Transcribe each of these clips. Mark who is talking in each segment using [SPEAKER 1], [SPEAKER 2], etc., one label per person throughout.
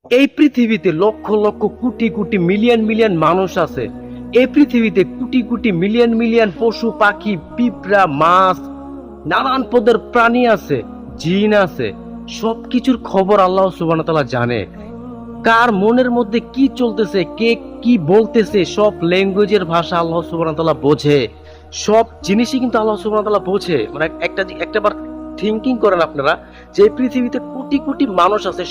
[SPEAKER 1] এই পৃথিবীতে lakh lakh crore crore million million মানুষ আছে। এই পৃথিবীতে কোটি কোটি মিলিয়ন মিলিয়ন পশু পাখি পিঁপড়া মাছ নানান পদের প্রাণী আছে, জিন আছে। সবকিছুর খবর আল্লাহ সুবহানাহু ওয়া তাআলা জানে। কার মনের মধ্যে কি চলতেছে, কে কি বলতেছে, সব ল্যাঙ্গুয়েজের ভাষা আল্লাহ সুবহানাহু ওয়া তাআলা বোঝে। সব জিনিসই কিন্তু আল্লাহ সুবহানাহু ওয়া তাআলা বোঝে। মানে একটাবার থিঙ্কিং করেন আপনারা, যে এই পৃথিবীতে কোটি কোটি মানুষ আছে,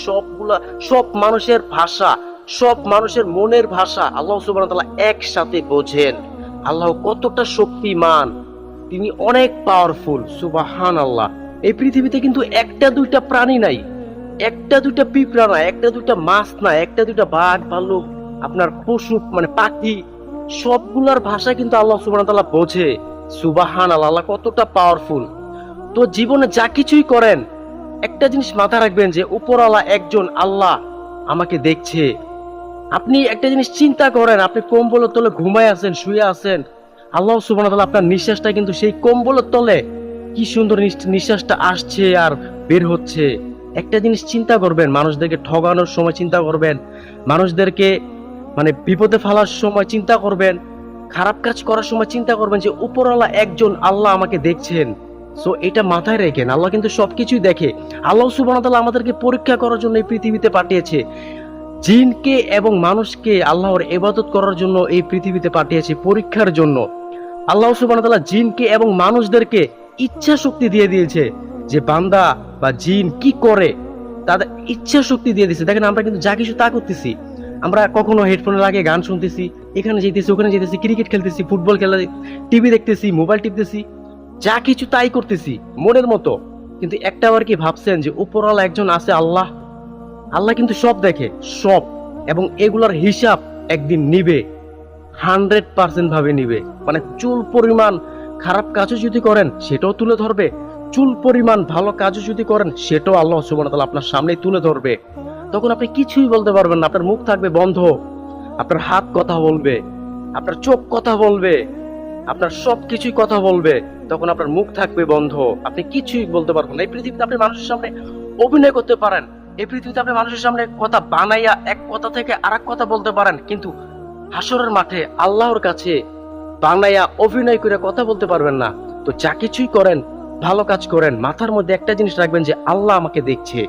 [SPEAKER 1] সব মানুষের ভাষা, সব মানুষের মনের ভাষা আল্লাহ সুবহানাহু ওয়া তাআলা একসাথে বোঝেন। আল্লাহ কতটা শক্তিমান, তিনি অনেক পাওয়ারফুল। সুবহানাল্লাহ। এই পৃথিবীতে কিন্তু একটা দুইটা প্রাণী নাই, একটা দুইটা পিঁপড়া না, একটা দুইটা মাছ না, একটা দুইটা বাঘ ভাল্লুক, আপনার পশু মানে পাখি, সবগুলার ভাষা কিন্তু আল্লাহ সুবহানাহু ওয়া তাআলা বোঝে। সুবহানাল্লাহ, আল্লাহ কতটা পাওয়ারফুল। তো জীবনে যা কিছুই করেন, একটা জিনিস মাথায় রাখবেন যে উপরওয়ালা একজন আল্লাহ আমাকে দেখছে। আপনি একটা জিনিস চিন্তা করেন, আপনি কম্বলের তলে ঘুমায় আছেন, শুয়ে আছেন, আল্লাহ সুবহানাহু ওয়া তাআলা আপনার নিঃশ্বাসটা কিন্তু সেই কম্বলের তলে কি সুন্দর নিঃশ্বাসটা আসছে আর বের হচ্ছে। একটা জিনিস চিন্তা করবেন, মানুষদেরকে ঠগানোর সময় চিন্তা করবেন, মানুষদেরকে মানে বিপদে ফেলার সময় চিন্তা করবেন, খারাপ কাজ করার সময় চিন্তা করবেন যে উপরওয়ালা একজন আল্লাহ আমাকে দেখছেন। সো এটা মাথায় রেখেন, আল্লাহ কিন্তু সবকিছুই দেখে। আল্লাহ সুবহানাহু ওয়া তাআলা আমাদেরকে পরীক্ষা করার জন্য এই পৃথিবীতে পাঠিয়েছে। জিনকে এবং মানুষকে আল্লাহর ইবাদত করার জন্য এই পৃথিবীতে পাঠিয়েছে, পরীক্ষার জন্য। আল্লাহ সুবহানাহু ওয়া তাআলা জিনকে এবং মানুষদেরকে ইচ্ছা শক্তি দিয়ে দিয়েছে, যে বান্দা বা জিন কি করে তাদের ইচ্ছা শক্তি দিয়ে দিয়েছে। দেখেন আমরা কিন্তু যা কিছু তা করতেছি, আমরা কখনো হেডফোনে লাগিয়ে গান শুনতেছি, এখানে যেতেছি ওখানে যেতেছি, ক্রিকেট খেলতেছি, ফুটবল খেলা, টিভি দেখতেছি, মোবাইল টিপতেছি, যা কিছু তাই করতেছি মনের মতো। কিন্তু একটা বার কি ভাবছেন যে উপরওয়ালা একজন আছে আল্লাহ? আল্লাহ কিন্তু সব দেখে, সব, এবং এগুলার হিসাব একদিন নিবে, 100% ভাবে নিবে। মানে চুল পরিমাণ খারাপ কাজও যদি করেন সেটাও তুলে ধরবে, চুল পরিমাণ ভালো কাজও যদি করেন সেটাও আল্লাহ সুবহানাহু ওয়া তাআলা আপনার সামনে তুলে ধরবে। তখন আপনি কিছুই বলতে পারবেন না, আপনার মুখ থাকবে বন্ধ, আপনার হাত কথা বলবে, আপনার চোখ কথা বলবে, আপনার সবকিছুই কথা বলবে। তখন আপনার মুখ থাকবে বন্ধ, আপনি কিছুই বলতে পারবেন না। এই পৃথিবীতে আপনি মানুষের সামনে অভিনয় করতে পারেন, এই পৃথিবীতে আপনি মানুষের সামনে কথা বানাইয়া এক কথা থেকে আরেক কথা বলতে পারেন, কিন্তু হাসরের মাঠে আল্লাহর কাছে বানাইয়া অভিনয় করে কথা বলতে পারবেন না। তো যা কিছুই করেন, ভালো কাজ করেন, মাথার মধ্যে একটা জিনিস রাখবেন যে আল্লাহ আমাকে দেখছে।